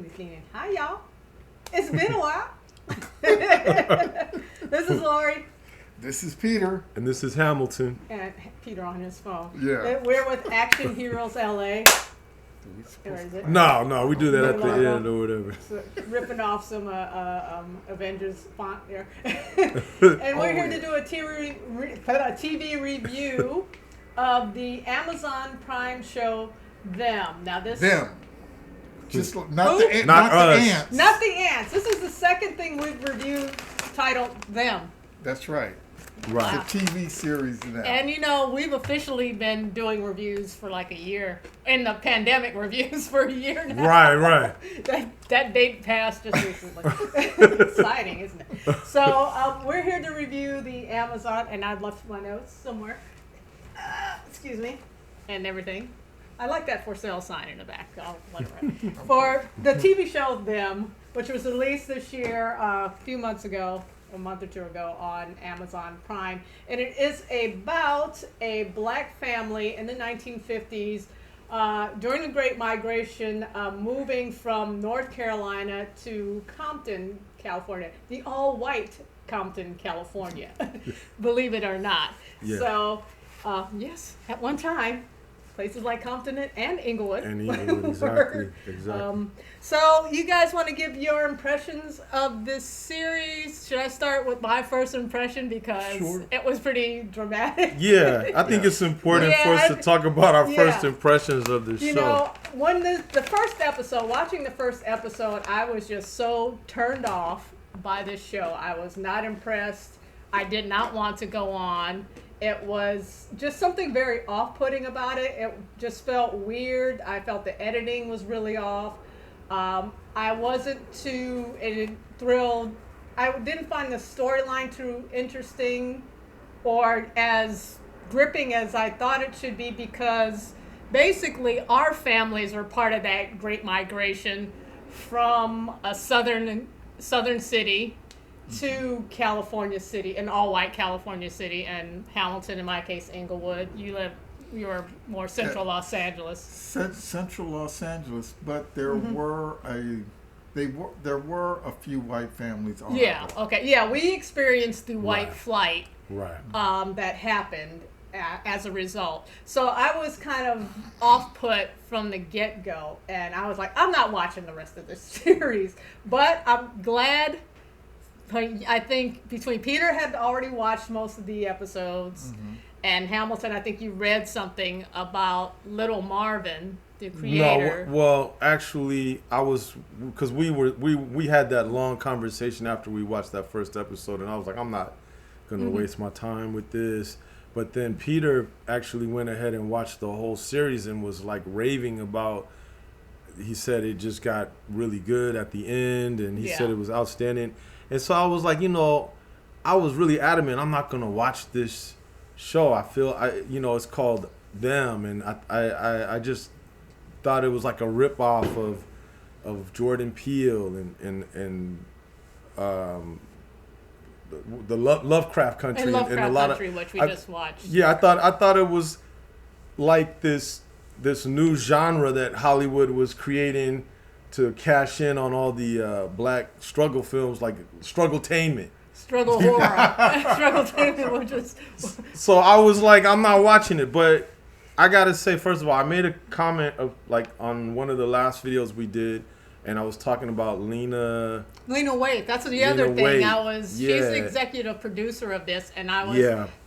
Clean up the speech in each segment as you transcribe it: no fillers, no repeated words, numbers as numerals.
be cleaning. Hi, y'all. It's been a while. This is Lori. This is Peter. And this is Hamilton. And Peter on his phone. Yeah. We're with Action Heroes LA. Or is it? No, we do that at the end or whatever. So, ripping off some Avengers font there. And we're here to do a TV review of the Amazon Prime show Them. Now this Them. Just Who? not the Not us. ants. Not the ants. This is the second thing we've reviewed titled Them. That's right. Right. It's a TV series now. And we've officially been doing reviews for like a year. In the pandemic reviews for a year now. Right. That date passed just recently. Exciting, isn't it? So we're here to review the Amazon, and I've left my notes somewhere. Excuse me, and everything. I like that for sale sign in the back. I'll let it run. For the TV show Them, which was released this year, a few months ago, a month or two ago, on Amazon Prime, and it is about a black family in the 1950s. During the Great Migration, moving from North Carolina to Compton, California, the all-white Compton, California, believe it or not. Yeah. So, yes, at one time, places like Compton and Inglewood. Exactly. So, you guys want to give your impressions of this series? Should I start with my first impression because it was pretty dramatic? Yeah, I think it's important for us to talk about our first impressions of this show. When the first episode, watching the first episode, I was just so turned off by this show. I was not impressed. I did not want to go on. It was just something very off-putting about it. It just felt weird. I felt the editing was really off. I wasn't too thrilled. I didn't find the storyline too interesting or as gripping as I thought it should be, because basically our families were part of that Great Migration from a southern city to California City, an all-white California City, and Hamilton, in my case, Inglewood. You're more central Los Angeles. Central Los Angeles, but there were a few white families on. Yeah. Okay. Yeah, we experienced the white flight. Right. That happened as a result. So I was kind of off-put from the get-go, and I was like, I'm not watching the rest of this series. But I'm glad. I think between Peter had already watched most of the episodes, and Hamilton, I think you read something about Little Marvin, the creator. No, well, actually, I was, because we had that long conversation after we watched that first episode, and I was like, I'm not gonna waste my time with this. But then Peter actually went ahead and watched the whole series and was like raving about. He said it just got really good at the end, and he said it was outstanding. And so I was like, I was really adamant. I'm not gonna watch this show. I feel, it's called Them, and I just thought it was like a ripoff of Jordan Peele and the Lovecraft Country and Lovecraft a lot Country, which we just watched. Yeah, I thought it was like this new genre that Hollywood was creating to cash in on all the black struggle films, like Struggletainment. Struggle horror. Struggletainment, which is... So I was like, I'm not watching it. But I got to say, first of all, I made a comment of on one of the last videos we did, and I was talking about Lena Waithe. That's the other thing. Waithe. She's the executive producer of this, and I was...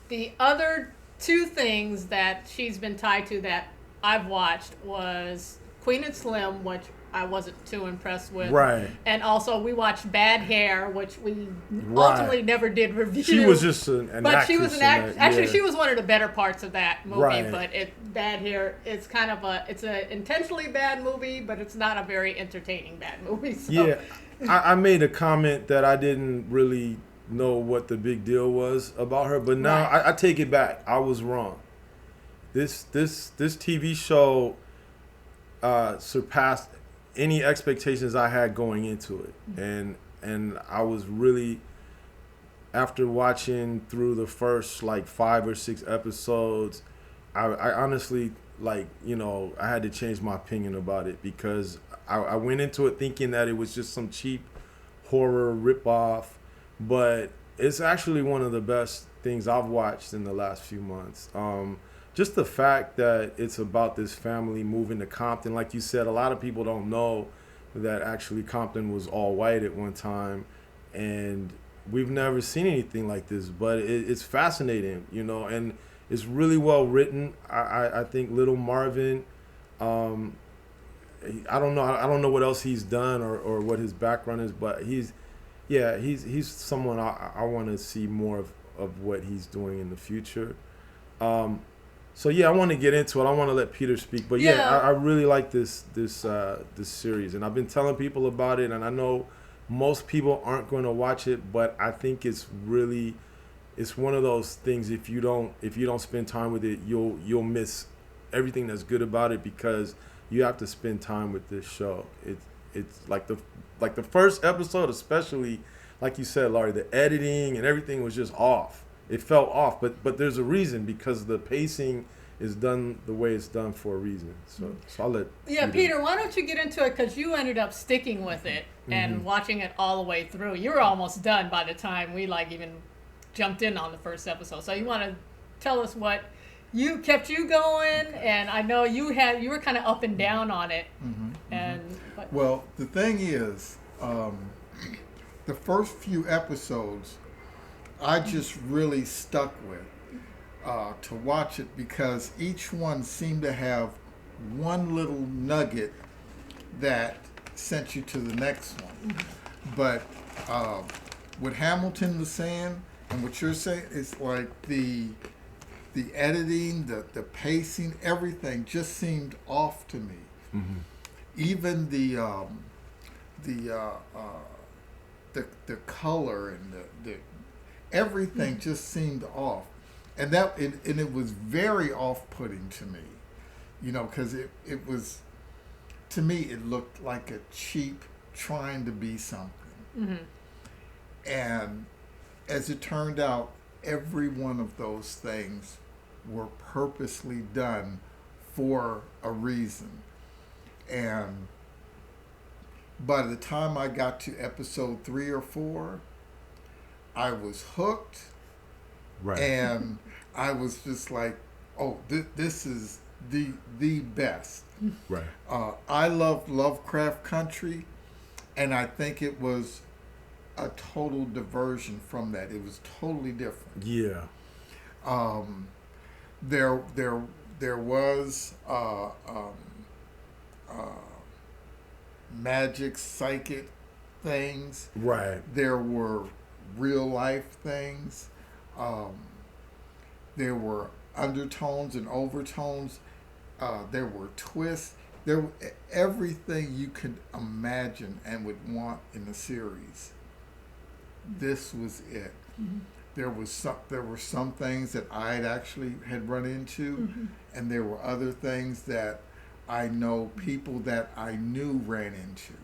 The other two things that she's been tied to that I've watched was Queen and Slim, which I wasn't too impressed with. Right. And also we watched Bad Hair, which we ultimately never did review. She was just an but actress. She was an actress. Actually, she was one of the better parts of that movie. Right. But Bad Hair, it's kind of it's an intentionally bad movie, but it's not a very entertaining bad movie. So. Yeah. I made a comment that I didn't really know what the big deal was about her, but now I take it back. I was wrong. This TV show surpassed any expectations I had going into it, and I was really, after watching through the first like 5 or 6 episodes, I honestly like, you know, I had to change my opinion about it because I went into it thinking that it was just some cheap horror ripoff, but it's actually one of the best things I've watched in the last few months. Just the fact that it's about this family moving to Compton. Like you said, a lot of people don't know that actually Compton was all white at one time, and we've never seen anything like this, but it's fascinating, you know, and it's really well written. I think Little Marvin, I don't know what else he's done or what his background is, but he's someone I want to see more of what he's doing in the future. So yeah, I want to get into it. I want to let Peter speak, but I really like this series, and I've been telling people about it, and I know most people aren't going to watch it, but I think it's one of those things. If you don't spend time with it, you'll miss everything that's good about it, because you have to spend time with this show. It's like the first episode, especially, like you said, Laurie, the editing and everything was just off. It felt off, but there's a reason, because the pacing is done the way it's done for a reason. So I'll let Peter, why don't you get into it, because you ended up sticking with it and watching it all the way through. You were almost done by the time we even jumped in on the first episode. So you want to tell us what you kept you going, and I know you were kind of up and down on it. Well, the thing is, the first few episodes I just really stuck with to watch it, because each one seemed to have one little nugget that sent you to the next one. But what Hamilton was saying and what you're saying is like the editing, the pacing, everything just seemed off to me. Even the color and the everything just seemed off, and it was very off-putting to me, you know, because it was, to me, it looked like a cheap trying to be something. And as it turned out, every one of those things were purposely done for a reason. And by the time I got to episode 3 or 4, I was hooked, Right. and I was just like, "Oh, this is the best." Right. I love Lovecraft Country, and I think it was a total diversion from that. It was totally different. Yeah. There was magic, psychic things. Right. There were real life things. There were undertones and overtones. There were twists. There everything you could imagine and would want in a series. This was it. There were some things that I had run into, and there were other things that I know people that I knew ran into.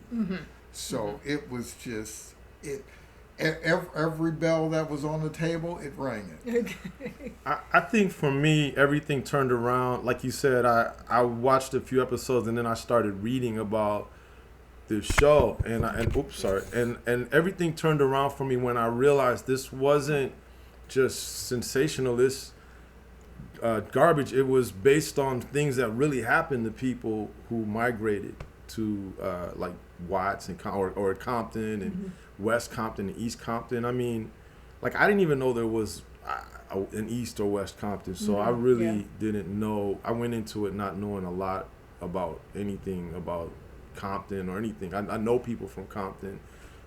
So it was just it. Every bell that was on the table, it rang it. I think for me, everything turned around. Like you said, I watched a few episodes, and then I started reading about the show, and everything turned around for me when I realized this wasn't just sensationalist garbage. It was based on things that really happened to people who migrated to like Watts and or Compton and West Compton and East Compton. I mean, like, I didn't even know there was an East or West Compton, so I really didn't know. I went into it not knowing a lot about anything about Compton or anything. I know people from Compton,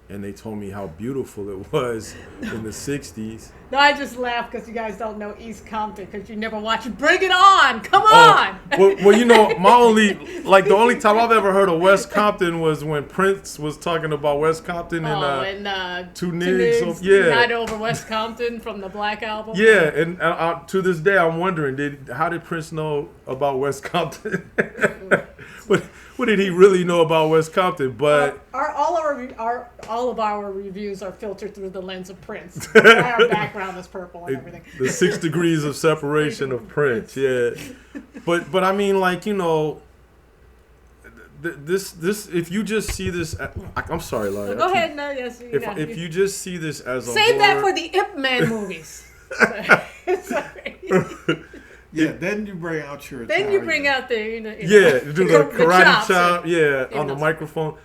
and they told me how beautiful it was in the 60s. No, I just laugh because you guys don't know East Compton because you never watched Bring It On. Come on. Well, you know, the only time I've ever heard of West Compton was when Prince was talking about West Compton and Two Nigs. Night Over West Compton from the Black Album. Yeah, and to this day I'm wondering, how did Prince know about West Compton? What did he really know about West Compton? But all of our reviews are filtered through the lens of Prince. Our background is purple and everything. The 6 degrees of separation of Prince. Yeah. But I mean, like, you know, this if you just see this, I'm sorry, Larry. Go ahead. No, yes. If you just see this as a save that horror, for the Ip Man movies. Sorry. Yeah, then you bring out your Then Italian. you bring out the yeah, do the karate chops chop, and- yeah, on the know. microphone,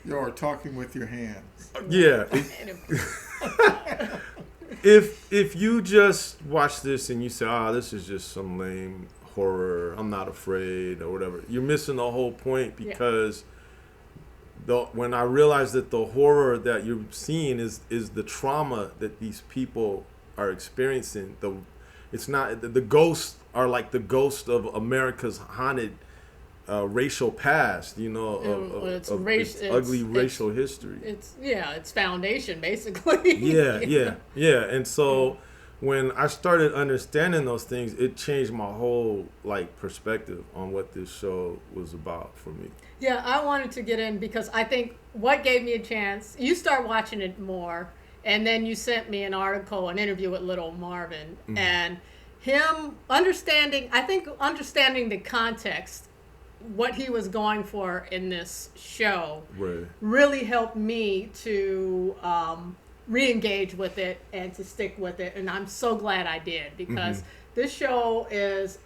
You're talking with your hands. yeah. If you just watch this and you say, this is just some lame horror, I'm not afraid or whatever, you're missing the whole point, because when I realized that the horror that you're seeing is the trauma that these people are experiencing. It's not the ghosts are like the ghost of America's haunted racial past, you know, of its ugly racial history. It's foundation basically. Yeah. And so when I started understanding those things, it changed my whole like perspective on what this show was about for me. Yeah, I wanted to get in because I think what gave me a chance, you start watching it more, and then you sent me an interview with Little Marvin, and him understanding the context, what he was going for in this show, really helped me to re-engage with it and to stick with it, and I'm so glad I did, because this show is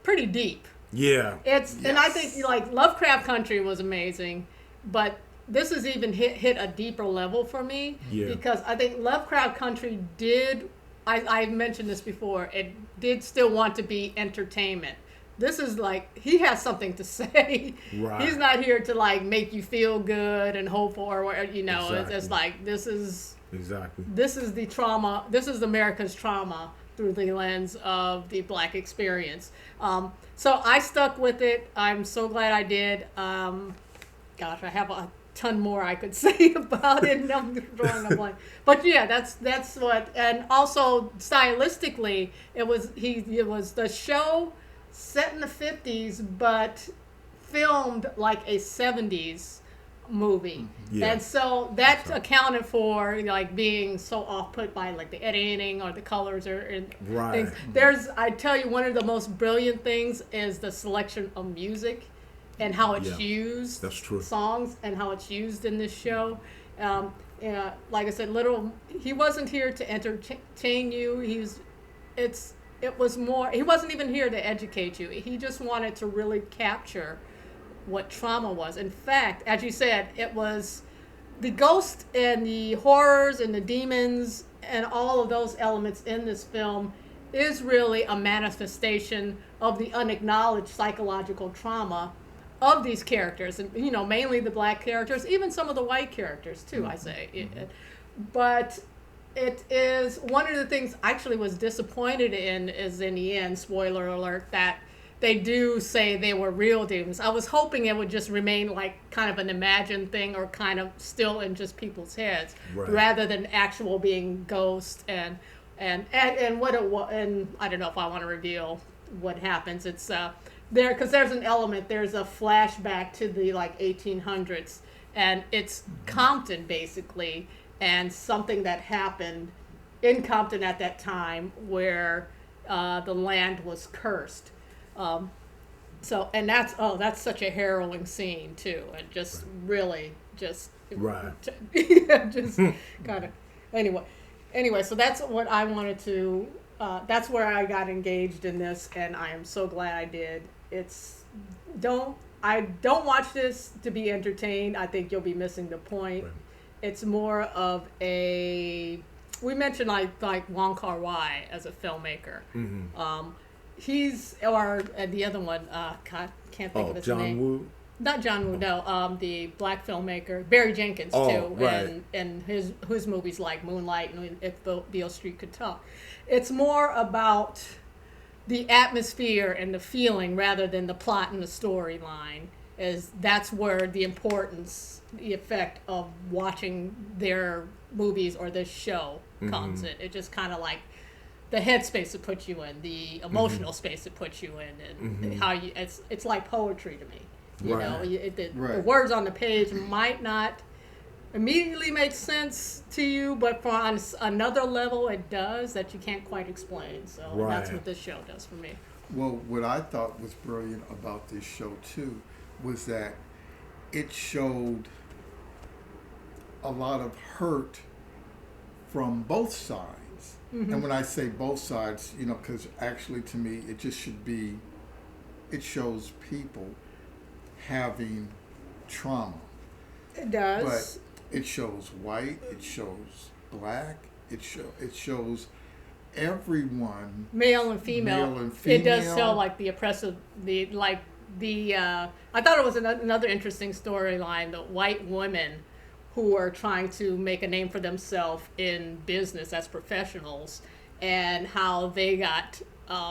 pretty deep. Yeah. And I think like Lovecraft Country was amazing, but this has even hit a deeper level for me, because I think Lovecraft Country did, I mentioned this before, it did still want to be entertainment. This is like, he has something to say. Right. He's not here to like make you feel good and hopeful or, you know, Exactly. it's like, this is the trauma, this is America's trauma through the lens of the Black experience. So I stuck with it. I'm so glad I did. Gosh, I have a ton more I could say about it, and I'm drawing a blank. But yeah, that's what. And also stylistically, it was the show set in the 50s, but filmed like a 70s movie. And so that accounted for like being so off-put by like the editing or the colors or things. I tell you, one of the most brilliant things is the selection of music and how it's used. That's true. Songs and how it's used in this show. Like I said, he wasn't here to entertain you. He wasn't even here to educate you. He just wanted to really capture what trauma was. In fact, as you said, it was the ghost and the horrors and the demons and all of those elements in this film is really a manifestation of the unacknowledged psychological trauma of these characters, and you know, mainly the Black characters, even some of the white characters too, I say. But it is one of the things I actually was disappointed in is in the end, spoiler alert, that they do say they were real demons. I was hoping it would just remain like kind of an imagined thing or kind of still in just people's heads, rather than actual being ghosts and what it was. And I don't know if I want to reveal what happens. It's there because there's an element. There's a flashback to the like 1800s, and it's Compton basically, and something that happened in Compton at that time where the land was cursed. That's such a harrowing scene too, and just really just just kind of anyway. So that's what I wanted to. That's where I got engaged in this, and I am so glad I did. I don't watch this to be entertained. I think you'll be missing the point. It's more of we mentioned like Wong Kar-wai as a filmmaker. He's the other one. Can't think of his name. John Woo. Not John Woo. No, the Black filmmaker Barry Jenkins too, and his movies like Moonlight and If Beale Street Could Talk. It's more about the atmosphere and the feeling rather than the plot and the storyline. That's where the importance, the effect of watching their movies or this show comes in. It just kind of like the headspace it puts you in, the emotional space it puts you in, and how it's like poetry to me. You know, the words on the page might not immediately make sense to you, but on another level it does that you can't quite explain. So that's what this show does for me. Well, what I thought was brilliant about this show too was that it showed a lot of hurt from both sides. And when I say both sides, because actually to me it just should be, it shows people having trauma. It does. But it shows white, it shows black, it shows everyone, male and female. Male and female. It does show like the oppressive, I thought it was another interesting storyline, the white women who are trying to make a name for themselves in business as professionals, and how they got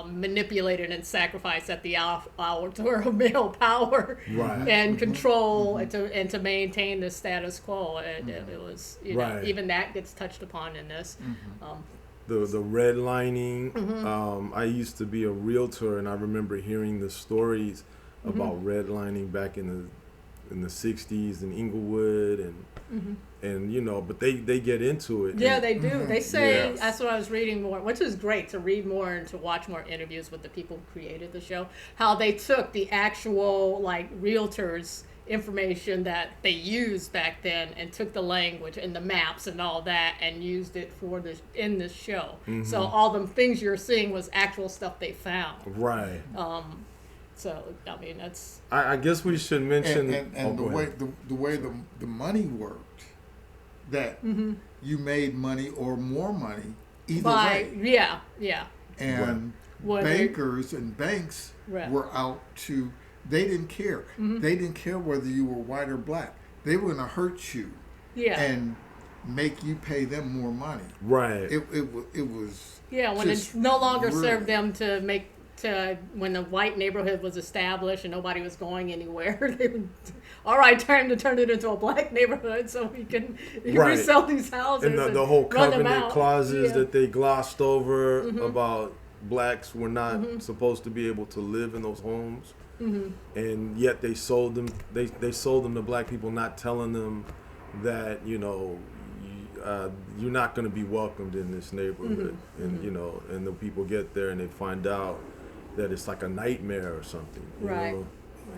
manipulated and sacrificed at the altar of male power, right. and control, and to maintain the status quo. It was, right. Even that gets touched upon in this. The redlining. I used to be a realtor, and I remember hearing the stories about redlining back in the 60s in Inglewood, and but they get into it. Yeah, they do. They say, yes. That's what I was reading more, which is great, to read more and to watch more interviews with the people who created the show, how they took the actual realtors information that they used back then and took the language and the maps and all that and used it in this show. So all the things you're seeing was actual stuff they found. Right. So I mean, that's. I guess we should mention and the way the money worked, that you made money or more money either way. Yeah. And bankers and banks were out to. They didn't care. They didn't care whether you were white or black. They were going to hurt you. Yeah. And make you pay them more money. Right. It was. Yeah, when it no longer served them to make. When the white neighborhood was established and nobody was going anywhere, they would, all right, time to turn it into a black neighborhood so we can resell these houses. And the whole covenant clauses that they glossed over about blacks were not supposed to be able to live in those homes. And yet they sold them. They sold them to black people, not telling them that you're not going to be welcomed in this neighborhood. And and the people get there and they find out that it's like a nightmare or something. You know?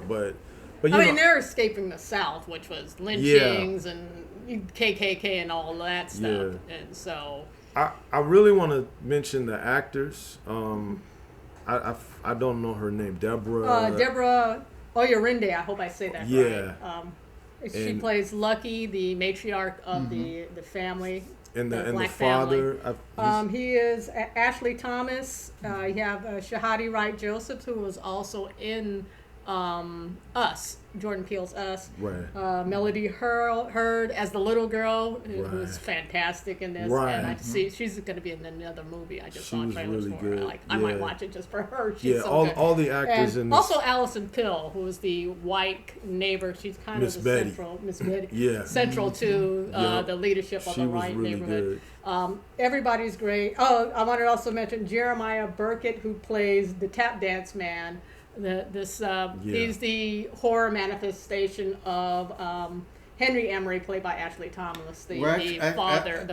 But I mean, they're escaping the South, which was lynchings and KKK and all that stuff. Yeah. And so I really want to mention the actors. I don't know her name. Deborah Oyorinde. I hope I say that right. She plays Lucky, the matriarch of the family. And the father. He is Ashley Thomas. You have Shahadi Wright Joseph, who was also in Us, Jordan Peele's Us. Right. Melody Hurd as the little girl, who was fantastic in this. Right. And I see she's going to be in another movie. I just saw trailers for her. I might watch it just for her. She's so good. All the actors in this. Also Allison Pill, who is the white neighbor. She's kind of the central Miss Betty. Central to the leadership of the white neighborhood. Everybody's great. Oh, I want to also mention Jeremiah Burkett, who plays the tap dance man. He's the horror manifestation of Henry Emery, played by Ashley Thomas, the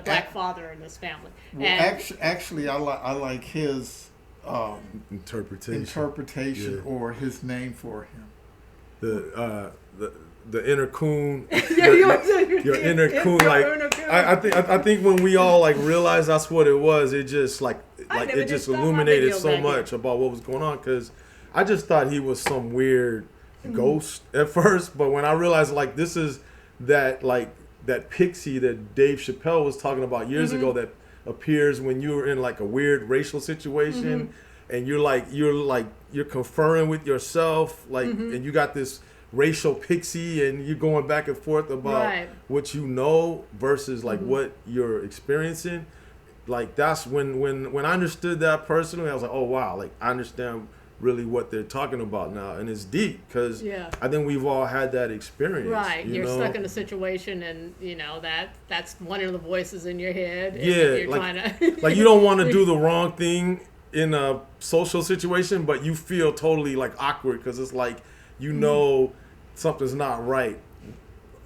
black father in this family. Well, actually, I like his interpretation or his name for him. The inner coon. Your inner coon. I think when we all realized that's what it was, it just it just illuminated so much about what was going on, because I just thought he was some weird ghost at first, but when I realized this is that pixie that Dave Chappelle was talking about years ago, that appears when you're in a weird racial situation, and you're conferring with yourself, and you got this racial pixie, and you're going back and forth about what you know versus what you're experiencing. That's when I understood that personally, I was like, oh wow, I understand really what they're talking about now, and it's deep, because I think we've all had that experience. Right, you're stuck in a situation, and that's one of the voices in your head. And you're trying to you don't want to do the wrong thing in a social situation, but you feel totally awkward, because it's something's not right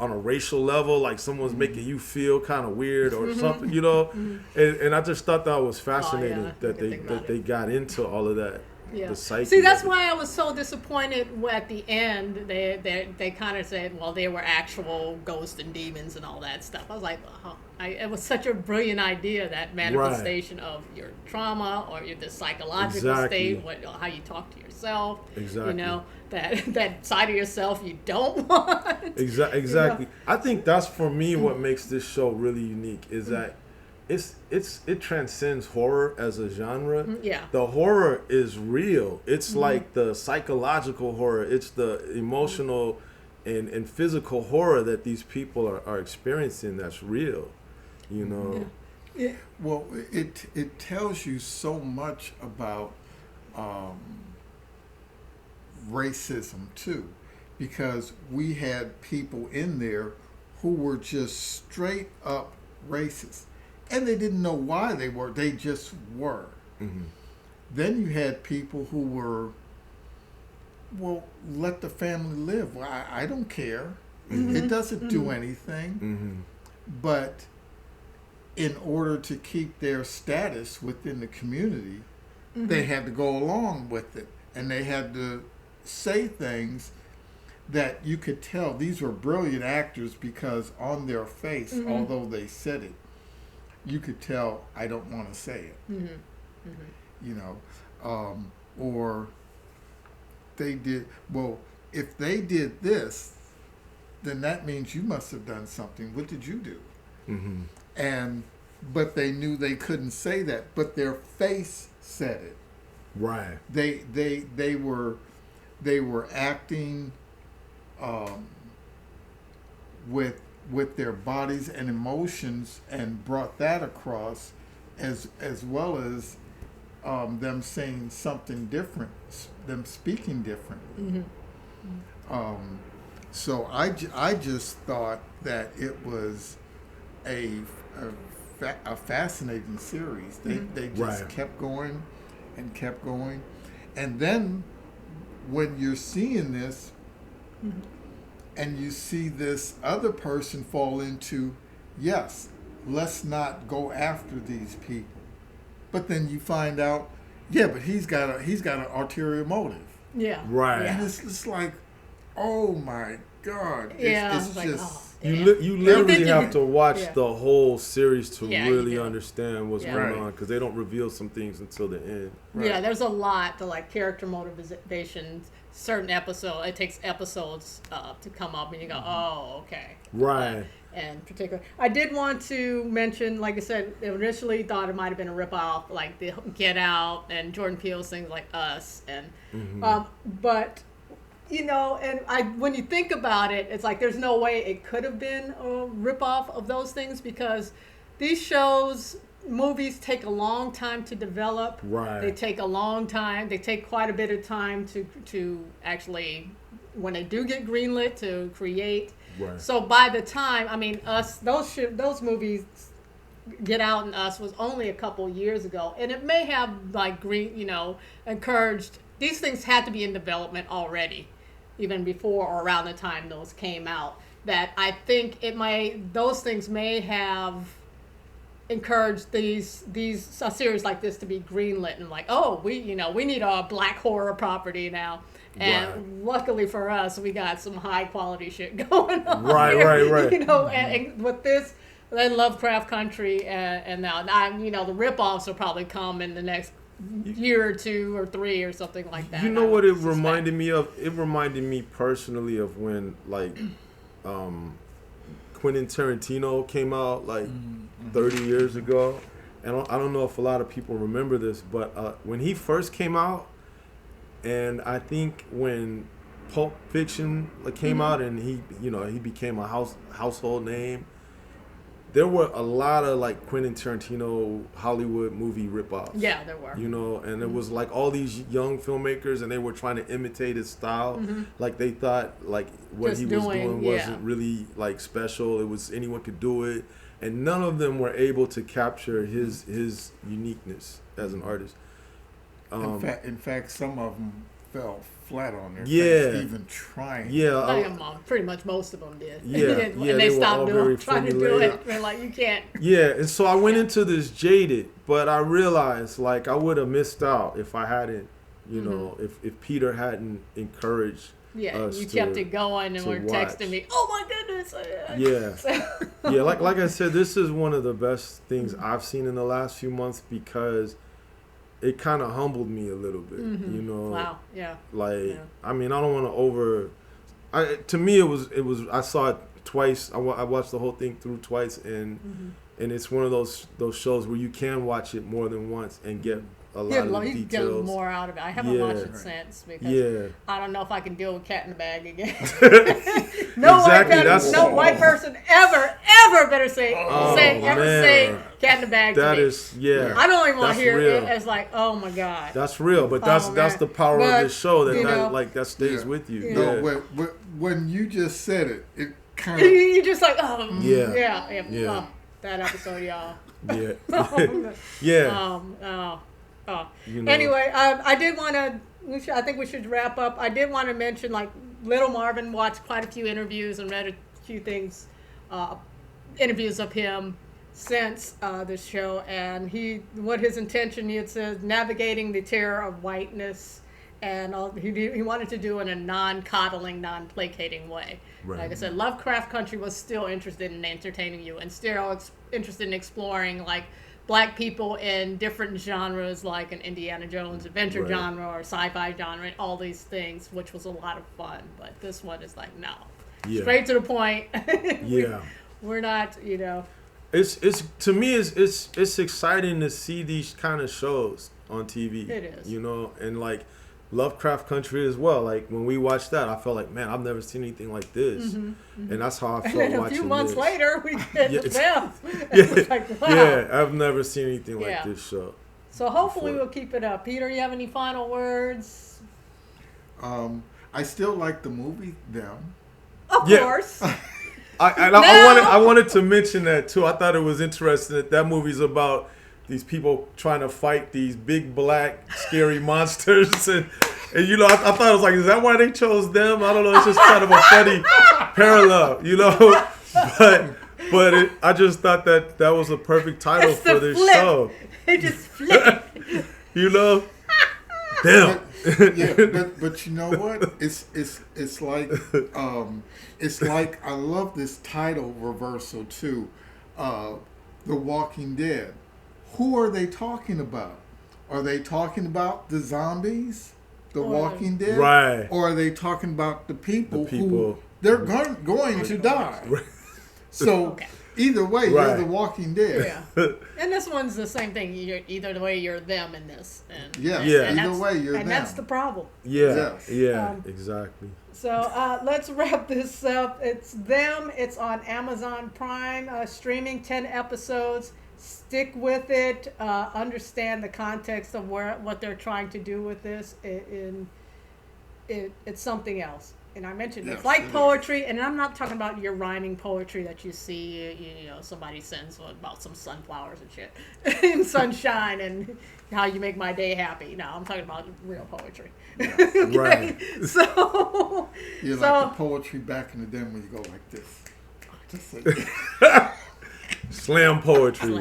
on a racial level, someone's making you feel kind of weird or something, and I just thought that was fascinating that they got into all of that. Yeah. the psyche. See, that's of it. why I was so disappointed at the end. They kind of said, well, they were actual ghosts and demons and all that stuff. I was like, oh, it was such a brilliant idea, that manifestation of your trauma or the psychological Exactly. state, how you talk to yourself. Exactly. You know, that side of yourself you don't want. Exactly. You know? I think that's for me what makes this show really unique is that it transcends horror as a genre. Yeah. The horror is real. It's like the psychological horror. It's the emotional and physical horror that these people are experiencing that's real. You know. Yeah. Well, it tells you so much about racism too, because we had people in there who were just straight up racist, and they didn't know why they were. They just were. Mm-hmm. Then you had people who were, well, let the family live. Well, I don't care. It doesn't do anything. Mm-hmm. But in order to keep their status within the community, they had to go along with it. And they had to say things that you could tell these were brilliant actors, because on their face, although they said it, you could tell, I don't want to say it. You know, or they did, well, if they did this, then that means you must have done something. What did you do? Mm-hmm. But they knew they couldn't say that, but their face said it. Right. They were acting with their bodies and emotions, and brought that across, as well as them saying something different, them speaking differently. So I just thought that it was a fascinating series. They just kept going and kept going, and then when you're seeing this, and you see this other person fall into, yes, let's not go after these people, but then you find out, yeah, but he's got an ulterior motive. Yeah. Right. And it's like, oh my God. Yeah. It's I was just, like, oh, You literally think have to watch yeah. the whole series to Yeah, you really do. understand what's Yeah. going Right. on, because they don't reveal some things until the end. Right. Yeah, there's a lot to like character motivation. Certain episode, it takes episodes to come up, and you go, oh, okay. Right. And particular, I did want to mention, like I said, initially thought it might have been a ripoff, like the Get Out and Jordan Peele's things like Us, and but you know, and when you think about it, it's like there's no way it could have been a ripoff of those things, because these movies take a long time to develop. Right. They take a long time. They take quite a bit of time to actually, when they do get greenlit, to create. Right. So by the time, I mean, Us, those movies, Get Out and Us, was only a couple years ago, and it may have like encouraged. These things had to be in development already, even before or around the time those came out. That I think those things may have encouraged a series like this to be greenlit, and like, oh, we need a black horror property now. And luckily for us, we got some high quality shit going on. Right. You know, and with this, then Lovecraft Country, and now the ripoffs will probably come in the next year or 2 or 3 or something like that. You know what it reminded me of? It reminded me personally of when Quentin Tarantino came out 30 years ago. And I don't know if a lot of people remember this, but when he first came out, and I think when Pulp Fiction came out, and he became a household name, there were a lot of Quentin Tarantino Hollywood movie ripoffs. Yeah, there were. And it was all these young filmmakers, and they were trying to imitate his style. They thought what Just he was doing, doing wasn't really special. It was anyone could do it, and none of them were able to capture his uniqueness as an artist. In fact, some of them fell flat on their Yeah. face, even trying. Yeah, pretty much most of them did. Yeah, and yeah, they they were all stopped very trying to do formulaic. it. They're like, you can't. yeah. And so I went into this jaded, but I realized I would have missed out if I hadn't You know, if Peter hadn't encouraged us you kept it going and to were texting me. Oh my goodness! Yeah, like I said, this is one of the best things I've seen in the last few months because it kind of humbled me a little bit. You know, wow, yeah. I mean, I don't want to to me, it was. I saw it twice. I watched the whole thing through twice, and it's one of those shows where you can watch it more than once and get a lot of you details. get more out of it. I haven't watched it since because I don't know if I can deal with Cat in the Bag again. No white person ever better say Cat in the Bag. That to me. is I don't even want to hear real. it as like, oh my god. That's real, but that's the power of this show that stays with you. No, when you just said it, it kind of you just like yeah. Oh, that episode, y'all. Yeah. You know. Anyway, I did want to. I think we should wrap up. I did want to mention, like, Little Marvin watched quite a few interviews and read a few things, interviews of him since this show, and what his intention he had said navigating the terror of whiteness, and he wanted to do it in a non-coddling, non-placating way. Right. Like I said, Lovecraft Country was still interested in entertaining you, and still interested in exploring like black people in different genres, like an Indiana Jones adventure genre or sci-fi genre, and all these things, which was a lot of fun. But this one is like, no, straight to the point. We're not, you know. It's to me, it's exciting to see these kind of shows on TV. It is, you know, and like Lovecraft Country as well. Like when we watched that, I felt like, man, I've never seen anything like this, and that's how I felt and then watching a few months later, we did the film. Like, wow. Yeah, I've never seen anything like this show. So hopefully we'll keep it up. Peter, you have any final words? I still like the movie Them. Of course. I wanted to mention that too. I thought it was interesting that movie's about these people trying to fight these big black scary monsters, and you know, I thought it was like, is that why they chose them? I don't know. It's just kind of a funny parallel, you know. But I just thought that was a perfect title for this show. They just flip. You know, them. But you know what? It's like I love this title reversal too. The Walking Dead. Who are they talking about? Are they talking about the zombies, the Walking Dead, right? Or are they talking about the people who they're going to die? So either way, you're the Walking Dead. Yeah. And this one's the same thing. Either way, you're them in this. And, either way, you're them. And that's the problem. Exactly. So let's wrap this up. It's Them. It's on Amazon Prime, streaming 10 episodes. Stick with it. Understand the context of what they're trying to do with this. It's something else. And I mentioned it's like poetry, and I'm not talking about your rhyming poetry that you see, you know, somebody sends about some sunflowers and shit, and sunshine, and how you make my day happy. No, I'm talking about real poetry. Okay? Right. So, like the poetry back in the day when you go like this. Just like Slam poetry.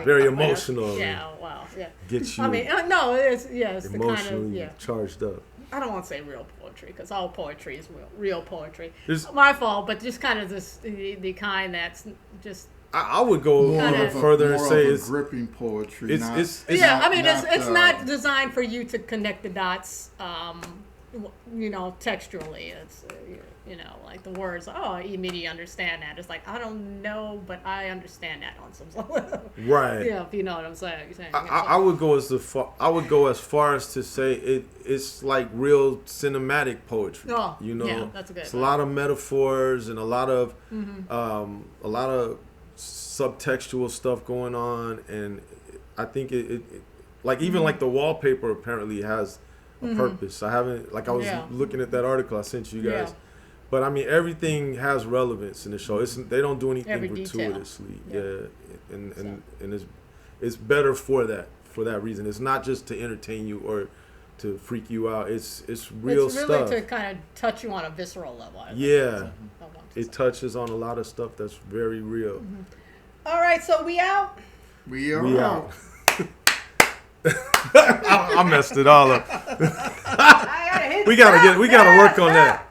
Very emotional. Yeah, wow. Yeah. Get you. I mean, no, it's the kind of charged up. I don't want to say real poetry because all poetry is real poetry. It's my fault, but just kind of the kind that's just. I would go further and say it's gripping poetry. It's not designed for you to connect the dots. You know, textually, it's you know, like the words. Oh, you immediately understand that. It's like, I don't know, but I understand that on some level. Right. Yeah, if you know what I'm saying. I would go as far as to say it's like real cinematic poetry. Oh, you know, yeah, that's a good. It's a lot of metaphors and a lot of subtextual stuff going on, and I think it like even like the wallpaper apparently has a purpose. I haven't I was looking at that article I sent you guys, but I mean everything has relevance in the show. They don't do anything gratuitously. And it's better for that reason. It's not just to entertain you or to freak you out. It's real stuff. It's really to kind of touch you on a visceral level. It touches on a lot of stuff that's very real. All right, so we out. We are out. I messed it all up. I gotta hit We gotta work on that.